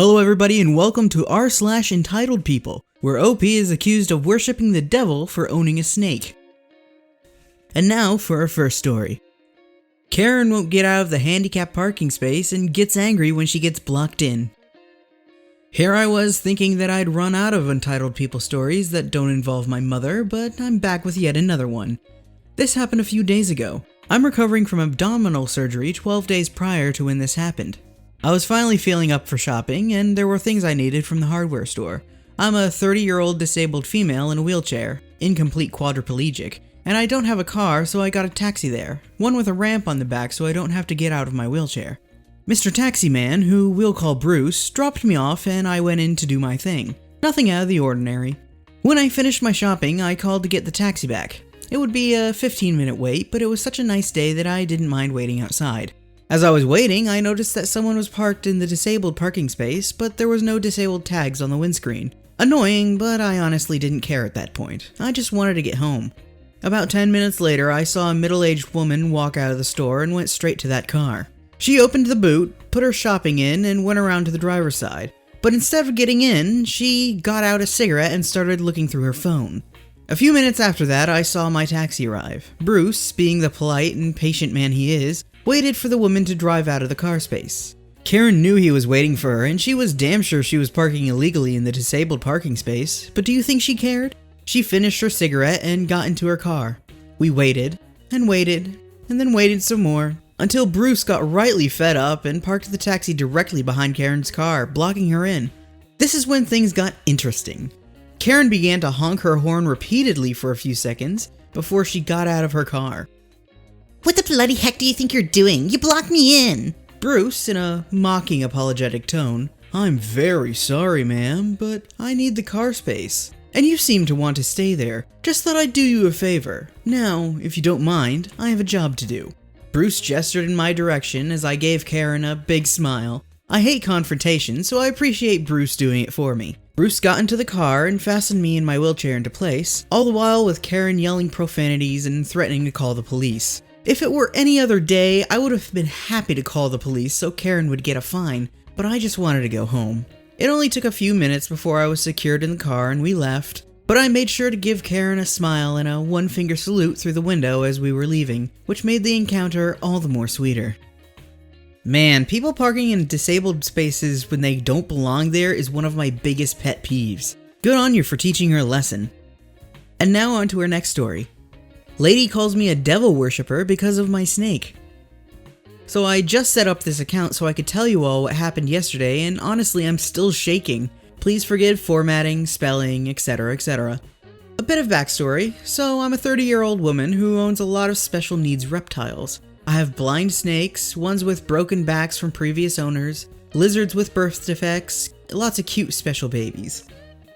Hello everybody and welcome to r/entitled people, where OP is accused of worshipping the devil for owning a snake. And now for our first story. Karen won't get out of the handicapped parking space and gets angry when she gets blocked in. Here I was thinking that I'd run out of entitled people stories that don't involve my mother, but I'm back with yet another one. This happened a few days ago. I'm recovering from abdominal surgery 12 days prior to when this happened. I was finally feeling up for shopping, and there were things I needed from the hardware store. I'm a 30-year-old disabled female in a wheelchair, incomplete quadriplegic, and I don't have a car, so I got a taxi there, one with a ramp on the back so I don't have to get out of my wheelchair. Mr. Taxi Man, who we'll call Bruce, dropped me off and I went in to do my thing. Nothing out of the ordinary. When I finished my shopping, I called to get the taxi back. It would be a 15-minute wait, but it was such a nice day that I didn't mind waiting outside. As I was waiting, I noticed that someone was parked in the disabled parking space, but there was no disabled tags on the windscreen. Annoying, but I honestly didn't care at that point. I just wanted to get home. About 10 minutes later, I saw a middle-aged woman walk out of the store and went straight to that car. She opened the boot, put her shopping in, and went around to the driver's side. But instead of getting in, she got out a cigarette and started looking through her phone. A few minutes after that, I saw my taxi arrive. Bruce, being the polite and patient man he is, waited for the woman to drive out of the car space. Karen knew he was waiting for her, and she was damn sure she was parking illegally in the disabled parking space, but do you think she cared? She finished her cigarette and got into her car. We waited, and then waited some more, until Bruce got rightly fed up and parked the taxi directly behind Karen's car, blocking her in. This is when things got interesting. Karen began to honk her horn repeatedly for a few seconds before she got out of her car. What the bloody heck do you think you're doing? You blocked me in! Bruce, in a mocking apologetic tone, "I'm very sorry, ma'am, but I need the car space. And you seem to want to stay there. Just thought I'd do you a favor. Now, if you don't mind, I have a job to do." Bruce gestured in my direction as I gave Karen a big smile. I hate confrontation, so I appreciate Bruce doing it for me. Bruce got into the car and fastened me and my wheelchair into place, all the while with Karen yelling profanities and threatening to call the police. If it were any other day, I would have been happy to call the police so Karen would get a fine, but I just wanted to go home. It only took a few minutes before I was secured in the car and we left, but I made sure to give Karen a smile and a one-finger salute through the window as we were leaving, which made the encounter all the more sweeter. Man, people parking in disabled spaces when they don't belong there is one of my biggest pet peeves. Good on you for teaching her a lesson. And now on to our next story. Lady calls me a devil worshipper because of my snake. So I just set up this account so I could tell you all what happened yesterday, and honestly I'm still shaking. Please forgive formatting, spelling, etc, etc. A bit of backstory. So I'm a 30-year-old woman who owns a lot of special needs reptiles. I have blind snakes, ones with broken backs from previous owners, lizards with birth defects, lots of cute special babies.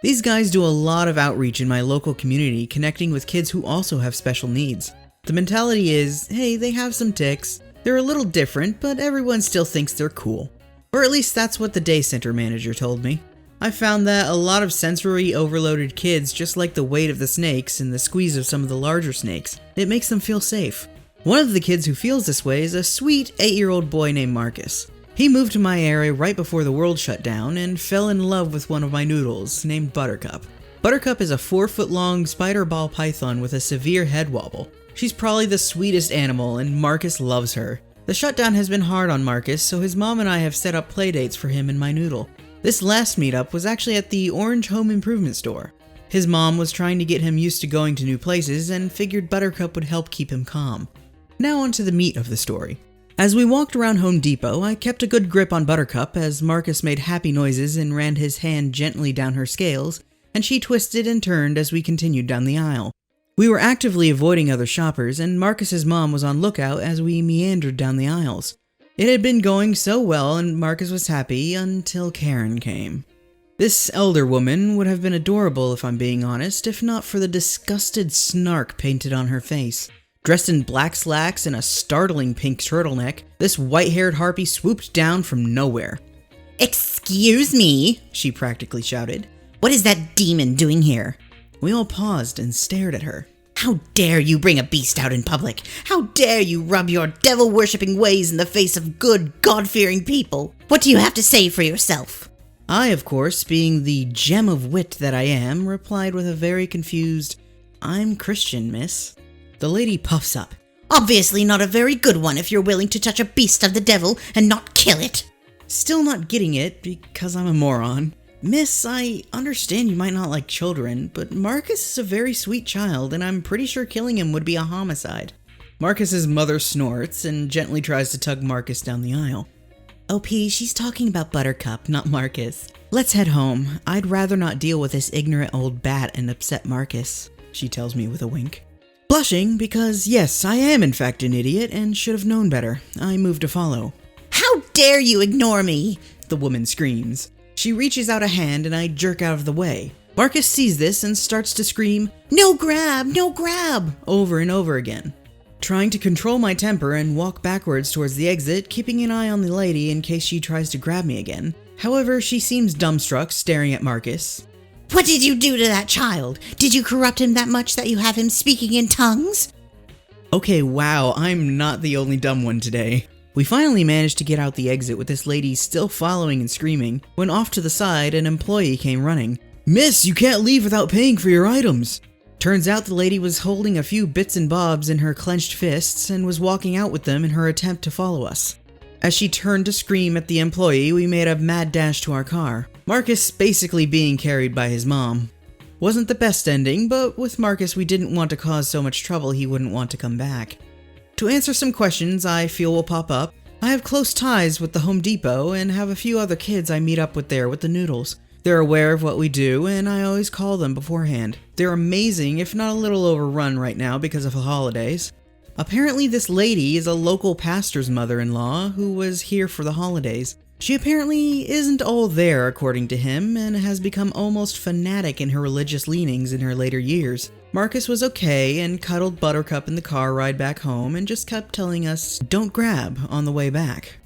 These guys do a lot of outreach in my local community, connecting with kids who also have special needs. The mentality is, hey, they have some tics, they're a little different, but everyone still thinks they're cool. Or at least that's what the day center manager told me. I found that a lot of sensory overloaded kids just like the weight of the snakes and the squeeze of some of the larger snakes. It makes them feel safe. One of the kids who feels this way is a sweet 8-year-old boy named Marcus. He moved to my area right before the world shut down and fell in love with one of my noodles, named Buttercup. Buttercup is a 4-foot-long spider ball python with a severe head wobble. She's probably the sweetest animal, and Marcus loves her. The shutdown has been hard on Marcus, so his mom and I have set up playdates for him and my noodle. This last meetup was actually at the Orange Home Improvement store. His mom was trying to get him used to going to new places and figured Buttercup would help keep him calm. Now on to the meat of the story. As we walked around Home Depot, I kept a good grip on Buttercup as Marcus made happy noises and ran his hand gently down her scales, and she twisted and turned as we continued down the aisle. We were actively avoiding other shoppers, and Marcus's mom was on lookout as we meandered down the aisles. It had been going so well and Marcus was happy until Karen came. This elder woman would have been adorable if I'm being honest, if not for the disgusted snark painted on her face. Dressed in black slacks and a startling pink turtleneck, this white-haired harpy swooped down from nowhere. "Excuse me," she practically shouted. "What is that demon doing here?" We all paused and stared at her. "How dare you bring a beast out in public? How dare you rub your devil-worshipping ways in the face of good, God-fearing people? What do you have to say for yourself?" I, of course, being the gem of wit that I am, replied with a very confused, "I'm Christian, miss." The lady puffs up. Obviously not a very good one if you're willing to touch a beast of the devil and not kill it. Still not getting it because I'm a moron. Miss, I understand you might not like children, but Marcus is a very sweet child, and I'm pretty sure killing him would be a homicide. Marcus's mother snorts and gently tries to tug Marcus down the aisle. OP, she's talking about Buttercup, not Marcus. Let's head home. I'd rather not deal with this ignorant old bat and upset Marcus, she tells me with a wink. Blushing because, yes, I am in fact an idiot and should have known better, I move to follow. How dare you ignore me? The woman screams. She reaches out a hand and I jerk out of the way. Marcus sees this and starts to scream, "No grab, no grab," over and over again. Trying to control my temper and walk backwards towards the exit, keeping an eye on the lady in case she tries to grab me again. However, she seems dumbstruck, staring at Marcus. What did you do to that child? Did you corrupt him that much that you have him speaking in tongues? Okay, wow, I'm not the only dumb one today. We finally managed to get out the exit with this lady still following and screaming, when off to the side an employee came running. "Miss, you can't leave without paying for your items." Turns out the lady was holding a few bits and bobs in her clenched fists and was walking out with them in her attempt to follow us. As she turned to scream at the employee, we made a mad dash to our car. Marcus basically being carried by his mom. Wasn't the best ending, but with Marcus we didn't want to cause so much trouble he wouldn't want to come back. To answer some questions I feel will pop up, I have close ties with the Home Depot and have a few other kids I meet up with there with the noodles. They're aware of what we do and I always call them beforehand. They're amazing, if not a little overrun right now because of the holidays. Apparently this lady is a local pastor's mother-in-law who was here for the holidays. She apparently isn't all there according to him and has become almost fanatic in her religious leanings in her later years. Marcus was okay and cuddled Buttercup in the car ride back home and just kept telling us, "Don't grab," on the way back.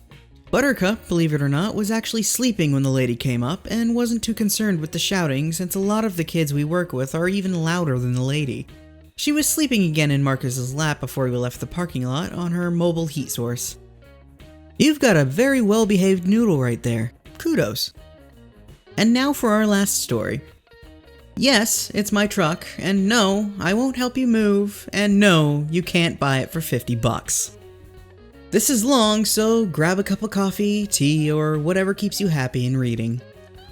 Buttercup, believe it or not, was actually sleeping when the lady came up and wasn't too concerned with the shouting since a lot of the kids we work with are even louder than the lady. She was sleeping again in Marcus's lap before we left the parking lot on her mobile heat source. You've got a very well-behaved noodle right there. Kudos. And now for our last story. Yes, it's my truck, and no, I won't help you move, and no, you can't buy it for $50. This is long, so grab a cup of coffee, tea, or whatever keeps you happy in reading.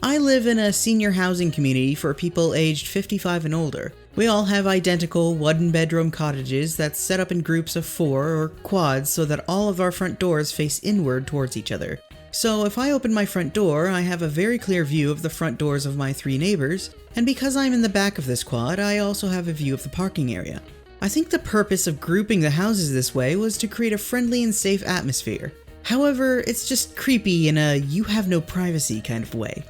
I live in a senior housing community for people aged 55 and older. We all have identical one-bedroom cottages that's set up in groups of 4 or quads so that all of our front doors face inward towards each other. So if I open my front door, I have a very clear view of the front doors of my 3 neighbors, and because I'm in the back of this quad, I also have a view of the parking area. I think the purpose of grouping the houses this way was to create a friendly and safe atmosphere. However, it's just creepy in a you have no privacy kind of way.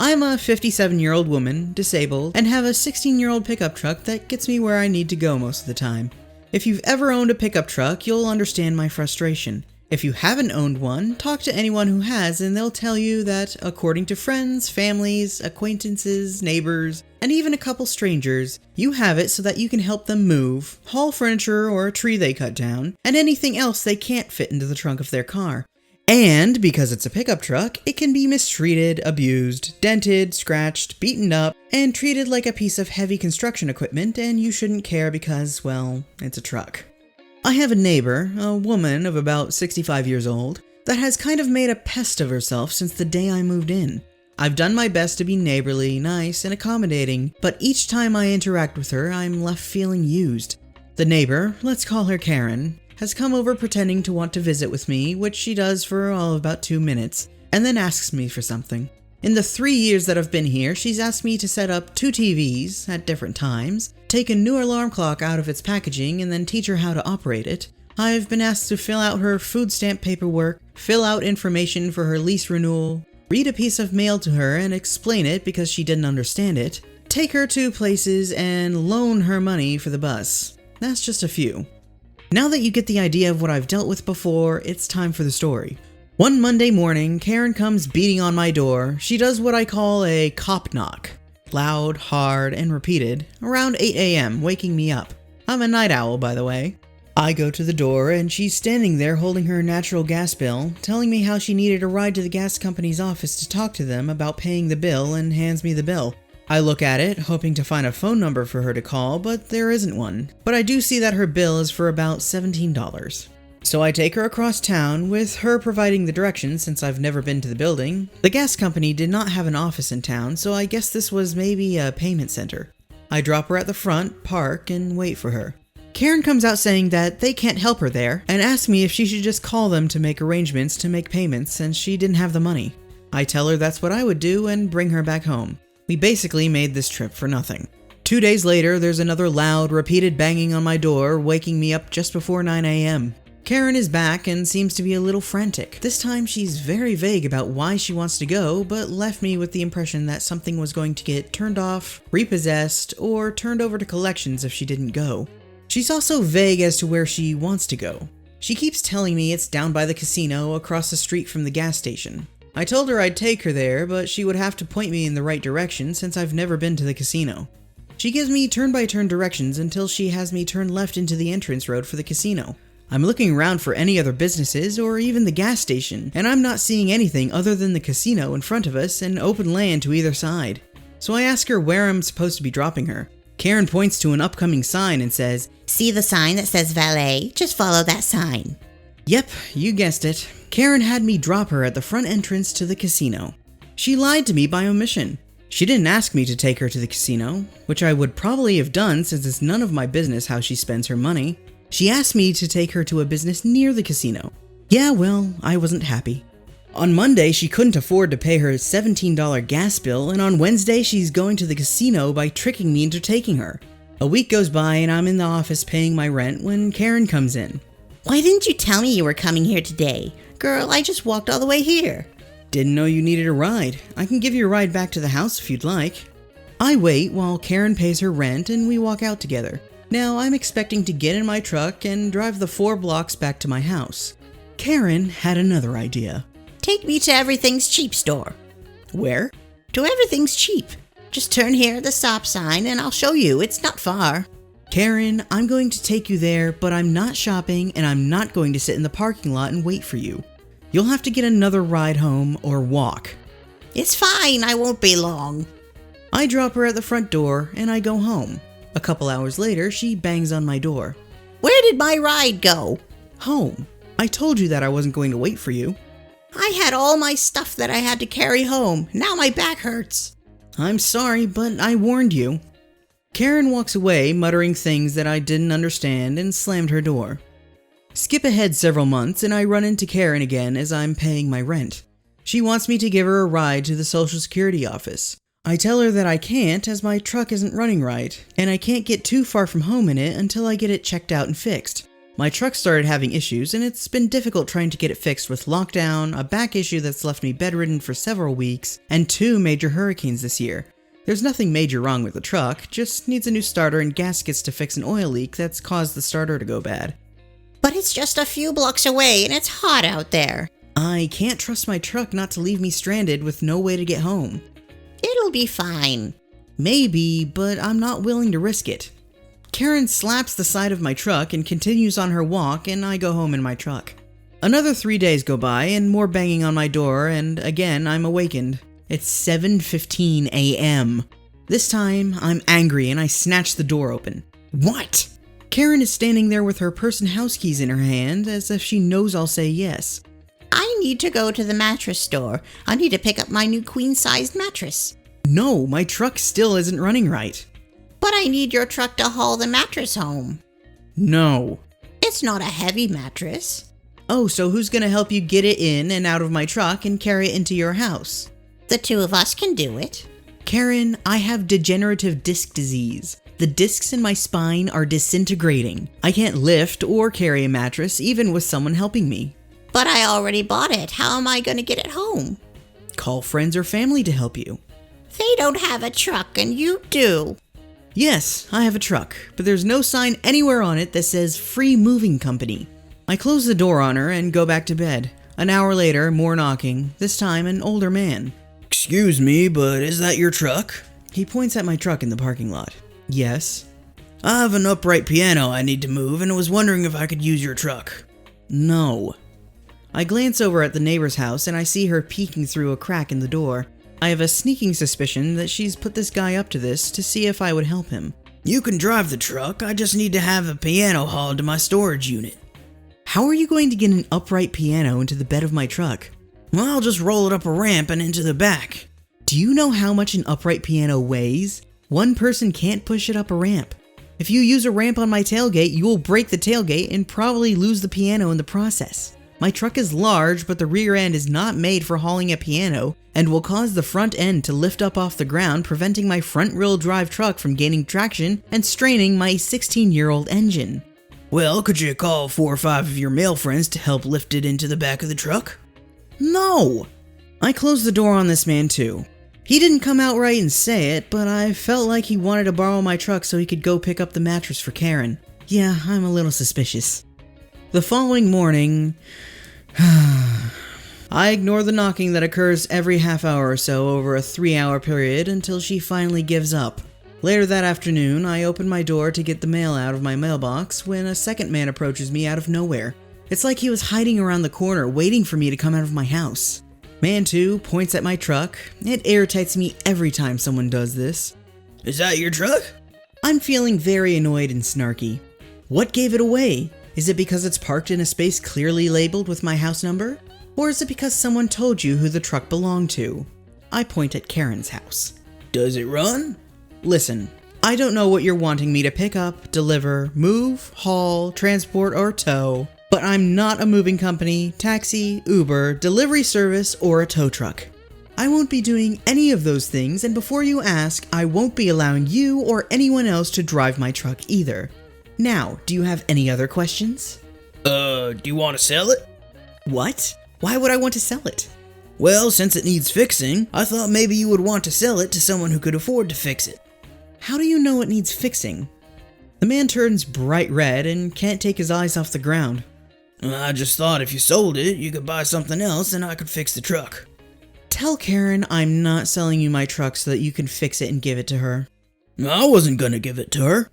I'm a 57-year-old woman, disabled, and have a 16-year-old pickup truck that gets me where I need to go most of the time. If you've ever owned a pickup truck, you'll understand my frustration. If you haven't owned one, talk to anyone who has and they'll tell you that, according to friends, families, acquaintances, neighbors, and even a couple strangers, you have it so that you can help them move, haul furniture or a tree they cut down, and anything else they can't fit into the trunk of their car. And because it's a pickup truck, it can be mistreated, abused, dented, scratched, beaten up, and treated like a piece of heavy construction equipment, and you shouldn't care because, well, it's a truck. I have a neighbor, a woman of about 65 years old, that has kind of made a pest of herself since the day I moved in. I've done my best to be neighborly, nice, and accommodating, but each time I interact with her, I'm left feeling used. The neighbor, let's call her Karen, has come over pretending to want to visit with me, which she does for all of about 2 minutes, and then asks me for something. In the 3 years that I've been here, she's asked me to set up 2 TVs at different times, take a new alarm clock out of its packaging, and then teach her how to operate it. I've been asked to fill out her food stamp paperwork, fill out information for her lease renewal, read a piece of mail to her and explain it because she didn't understand it, take her to places, and loan her money for the bus. That's just a few. Now that you get the idea of what I've dealt with before, it's time for the story. One Monday morning, Karen comes beating on my door. She does what I call a cop knock. Loud, hard, and repeated, around 8 a.m., waking me up. I'm a night owl, by the way. I go to the door and she's standing there holding her natural gas bill, telling me how she needed a ride to the gas company's office to talk to them about paying the bill, and hands me the bill. I look at it, hoping to find a phone number for her to call, but there isn't one. But I do see that her bill is for about $17. So I take her across town, with her providing the directions since I've never been to the building. The gas company did not have an office in town, so I guess this was maybe a payment center. I drop her at the front, park, and wait for her. Karen comes out saying that they can't help her there, and asks me if she should just call them to make arrangements to make payments since she didn't have the money. I tell her that's what I would do and bring her back home. We basically made this trip for nothing. 2 days later, there's another loud, repeated banging on my door, waking me up just before 9 a.m. Karen is back and seems to be a little frantic. This time she's very vague about why she wants to go, but left me with the impression that something was going to get turned off, repossessed, or turned over to collections if she didn't go. She's also vague as to where she wants to go. She keeps telling me it's down by the casino across the street from the gas station. I told her I'd take her there, but she would have to point me in the right direction since I've never been to the casino. She gives me turn-by-turn directions until she has me turn left into the entrance road for the casino. I'm looking around for any other businesses or even the gas station, and I'm not seeing anything other than the casino in front of us and open land to either side. So I ask her where I'm supposed to be dropping her. Karen points to an upcoming sign and says, See the sign that says valet? Just follow that sign. Yep, you guessed it. Karen had me drop her at the front entrance to the casino. She lied to me by omission. She didn't ask me to take her to the casino, which I would probably have done since it's none of my business how she spends her money. She asked me to take her to a business near the casino. Yeah, well, I wasn't happy. On Monday, she couldn't afford to pay her $17 gas bill, and on Wednesday, she's going to the casino by tricking me into taking her. A week goes by and I'm in the office paying my rent when Karen comes in. Why didn't you tell me you were coming here today? Girl, I just walked all the way here. Didn't know you needed a ride. I can give you a ride back to the house if you'd like. I wait while Karen pays her rent and we walk out together. Now I'm expecting to get in my truck and drive the 4 blocks back to my house. Karen had another idea. Take me to Everything's Cheap store. Where? To Everything's Cheap. Just turn here at the stop sign and I'll show you. It's not far. Karen, I'm going to take you there, but I'm not shopping and I'm not going to sit in the parking lot and wait for you. You'll have to get another ride home or walk. It's fine, I won't be long. I drop her at the front door and I go home. A couple hours later, she bangs on my door. Where did my ride go? Home. I told you that I wasn't going to wait for you. I had all my stuff that I had to carry home. Now my back hurts. I'm sorry, but I warned you. Karen walks away, muttering things that I didn't understand, and slammed her door. Skip ahead several months, and I run into Karen again as I'm paying my rent. She wants me to give her a ride to the Social Security office. I tell her that I can't as my truck isn't running right, and I can't get too far from home in it until I get it checked out and fixed. My truck started having issues, and it's been difficult trying to get it fixed with lockdown, a back issue that's left me bedridden for several weeks, and 2 major hurricanes this year. There's nothing major wrong with the truck, just needs a new starter and gaskets to fix an oil leak that's caused the starter to go bad. But it's just a few blocks away and it's hot out there. I can't trust my truck not to leave me stranded with no way to get home. It'll be fine. Maybe, but I'm not willing to risk it. Karen slaps the side of my truck and continues on her walk, and I go home in my truck. Another 3 days go by and more banging on my door, and again I'm awakened. It's 7:15 a.m. This time, I'm angry and I snatch the door open. What? Karen is standing there with her purse and house keys in her hand, as if she knows I'll say yes. I need to go to the mattress store. I need to pick up my new queen-sized mattress. No, my truck still isn't running right. But I need your truck to haul the mattress home. No. It's not a heavy mattress. Oh, so who's gonna help you get it in and out of my truck and carry it into your house? The 2 of us can do it. Karen, I have degenerative disc disease. The discs in my spine are disintegrating. I can't lift or carry a mattress even with someone helping me. But I already bought it. How am I going to get it home? Call friends or family to help you. They don't have a truck and you do. Yes, I have a truck, but there's no sign anywhere on it that says Free Moving Company. I close the door on her and go back to bed. An hour later, more knocking, this time an older man. Excuse me, but is that your truck? He points at my truck in the parking lot. Yes. I have an upright piano I need to move and was wondering if I could use your truck. No. I glance over at the neighbor's house and I see her peeking through a crack in the door. I have a sneaking suspicion that she's put this guy up to this to see if I would help him. You can drive the truck, I just need to have a piano hauled to my storage unit. How are you going to get an upright piano into the bed of my truck? Well, I'll just roll it up a ramp and into the back. Do you know how much an upright piano weighs? One person can't push it up a ramp. If you use a ramp on my tailgate, you will break the tailgate and probably lose the piano in the process. My truck is large, but the rear end is not made for hauling a piano and will cause the front end to lift up off the ground, preventing my front-wheel drive truck from gaining traction and straining my 16-year-old engine. Well, could you call 4 or 5 of your male friends to help lift it into the back of the truck? No! I closed the door on this man too. He didn't come outright and say it, but I felt like he wanted to borrow my truck so he could go pick up the mattress for Karen. Yeah, I'm a little suspicious. The following morning, I ignore the knocking that occurs every half hour or so over a 3-hour period until she finally gives up. Later that afternoon, I open my door to get the mail out of my mailbox when a second man approaches me out of nowhere. It's like he was hiding around the corner waiting for me to come out of my house. Mantu points at my truck. It irritates me every time someone does this. Is that your truck? I'm feeling very annoyed and snarky. What gave it away? Is it because it's parked in a space clearly labeled with my house number? Or is it because someone told you who the truck belonged to? I point at Karen's house. Does it run? Listen, I don't know what you're wanting me to pick up, deliver, move, haul, transport, or tow, but I'm not a moving company, taxi, Uber, delivery service, or a tow truck. I won't be doing any of those things, and before you ask, I won't be allowing you or anyone else to drive my truck either. Now, do you have any other questions? Do you want to sell it? What? Why would I want to sell it? Well, since it needs fixing, I thought maybe you would want to sell it to someone who could afford to fix it. How do you know it needs fixing? The man turns bright red and can't take his eyes off the ground. I just thought if you sold it, you could buy something else and I could fix the truck. Tell Karen I'm not selling you my truck so that you can fix it and give it to her. I wasn't gonna give it to her.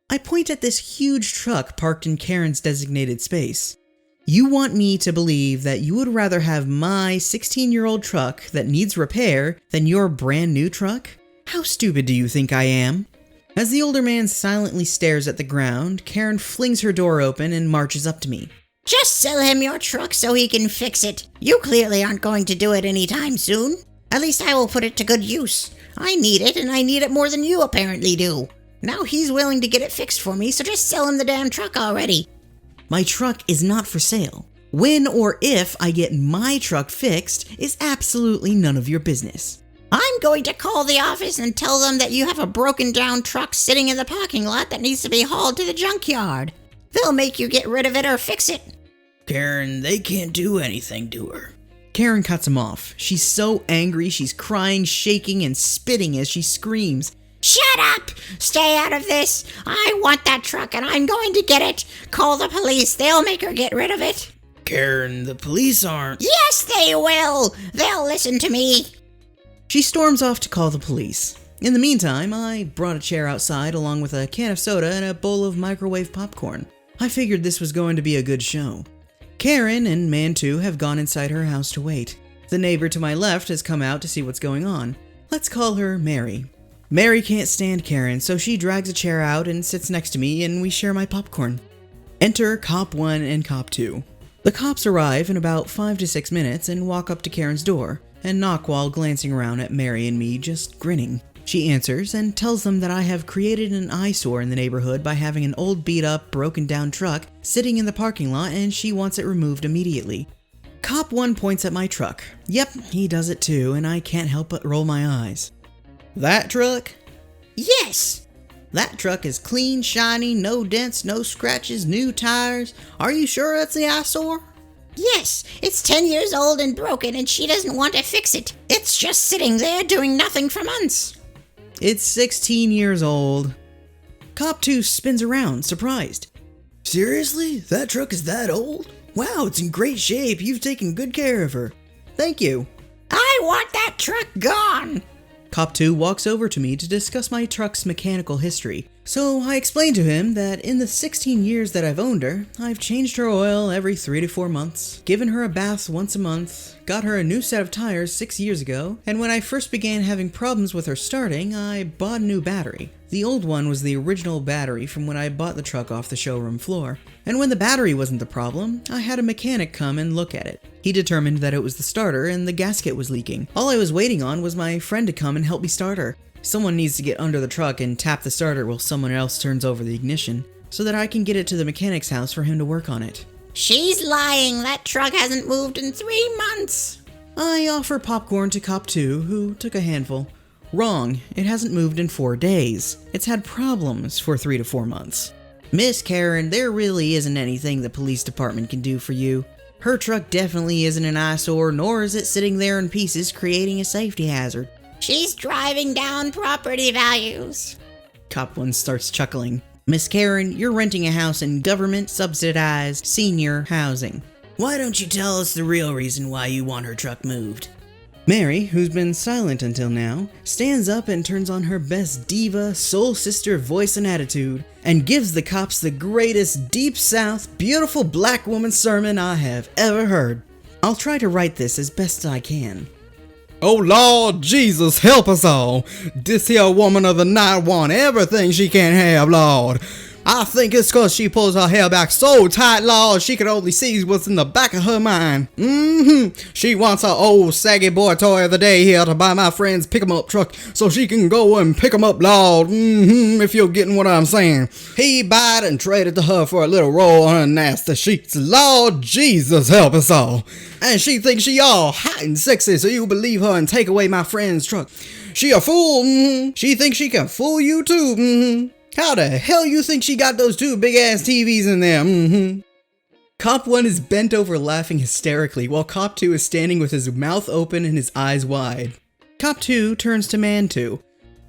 I point at this huge truck parked in Karen's designated space. You want me to believe that you would rather have my 16-year-old truck that needs repair than your brand new truck? How stupid do you think I am? As the older man silently stares at the ground, Karen flings her door open and marches up to me. Just sell him your truck so he can fix it. You clearly aren't going to do it anytime soon. At least I will put it to good use. I need it, and I need it more than you apparently do. Now he's willing to get it fixed for me, so just sell him the damn truck already. My truck is not for sale. When or if I get my truck fixed is absolutely none of your business. I'm going to call the office and tell them that you have a broken down truck sitting in the parking lot that needs to be hauled to the junkyard. They'll make you get rid of it or fix it. Karen, they can't do anything to her. Karen cuts him off. She's so angry, she's crying, shaking, and spitting as she screams. Shut up! Stay out of this! I want that truck and I'm going to get it! Call the police, they'll make her get rid of it! Karen, the police aren't... Yes, they will! They'll listen to me! She storms off to call the police. In the meantime, I brought a chair outside along with a can of soda and a bowl of microwave popcorn. I figured this was going to be a good show. Karen and Mantu have gone inside her house to wait. The neighbor to my left has come out to see what's going on. Let's call her Mary. Mary can't stand Karen, so she drags a chair out and sits next to me and we share my popcorn. Enter Cop 1 and Cop 2. The cops arrive in about 5 to 6 minutes and walk up to Karen's door and knock while glancing around at Mary and me, just grinning. She answers and tells them that I have created an eyesore in the neighborhood by having an old beat-up, broken-down truck sitting in the parking lot and she wants it removed immediately. Cop 1 points at my truck. Yep, he does it too, and I can't help but roll my eyes. That truck? Yes! That truck is clean, shiny, no dents, no scratches, new tires. Are you sure that's the eyesore? Yes, it's 10 years old and broken and she doesn't want to fix it. It's just sitting there doing nothing for months. It's 16 years old. Cop 2 spins around, surprised. Seriously? That truck is that old? Wow, it's in great shape. You've taken good care of her. Thank you. I want that truck gone. Cop 2 walks over to me to discuss my truck's mechanical history, So I explained to him that in the 16 years that I've owned her, I've changed her oil every 3 to 4 months, given her a bath once a month, got her a new set of tires 6 years ago, and when I first began having problems with her starting, I bought a new battery. The old one was the original battery from when I bought the truck off the showroom floor. And when the battery wasn't the problem, I had a mechanic come and look at it. He determined that it was the starter and the gasket was leaking. All I was waiting on was my friend to come and help me start her. Someone needs to get under the truck and tap the starter while someone else turns over the ignition, so that I can get it to the mechanic's house for him to work on it. She's lying. That truck hasn't moved in 3 months. I offer popcorn to Cop 2, who took a handful. Wrong, it hasn't moved in 4 days. It's had problems for 3 to 4 months. Miss Karen, there really isn't anything the police department can do for you. Her truck definitely isn't an eyesore, nor is it sitting there in pieces creating a safety hazard. She's driving down property values. Cop 1 starts chuckling. Miss Karen, you're renting a house in government-subsidized senior housing. Why don't you tell us the real reason why you want her truck moved? Mary, who's been silent until now, stands up and turns on her best diva, soul sister voice and attitude, and gives the cops the greatest deep south, beautiful black woman sermon I have ever heard. I'll try to write this as best I can. Oh Lord Jesus, help us all. This here woman of the night want everything she can have, Lord. I think it's cause she pulls her hair back so tight, Lord, she can only see what's in the back of her mind. She wants her old saggy boy toy of the day here to buy my friend's pick-em-up truck so she can go and pick 'em up, Lord. If you're getting what I'm saying. He bought and traded to her for a little roll on her nasty sheets. Lord Jesus, help us all. And she thinks she all hot and sexy, so you believe her and take away my friend's truck. She a fool. She thinks she can fool you too. How the hell you think she got those 2 big-ass TVs in there? Cop 1 is bent over laughing hysterically, while Cop 2 is standing with his mouth open and his eyes wide. Cop 2 turns to Mantu.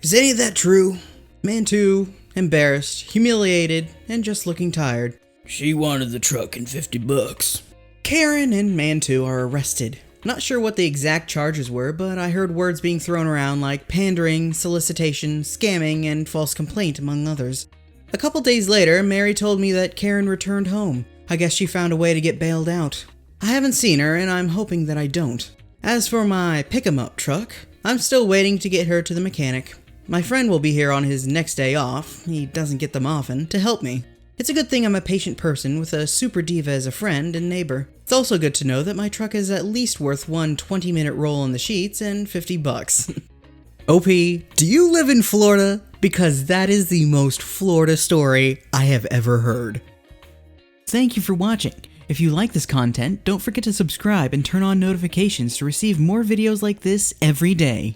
Is any of that true? Mantu, embarrassed, humiliated, and just looking tired. She wanted the truck and $50. Karen and Mantu are arrested. Not sure what the exact charges were, but I heard words being thrown around like pandering, solicitation, scamming, and false complaint, among others. A couple days later, Mary told me that Karen returned home. I guess she found a way to get bailed out. I haven't seen her, and I'm hoping that I don't. As for my pick-em-up truck, I'm still waiting to get her to the mechanic. My friend will be here on his next day off, he doesn't get them often, to help me. It's a good thing I'm a patient person with a super diva as a friend and neighbor. It's also good to know that my truck is at least worth one 20-minute roll on the sheets and $50. OP, do you live in Florida? Because that is the most Florida story I have ever heard. Thank you for watching. If you like this content, don't forget to subscribe and turn on notifications to receive more videos like this every day.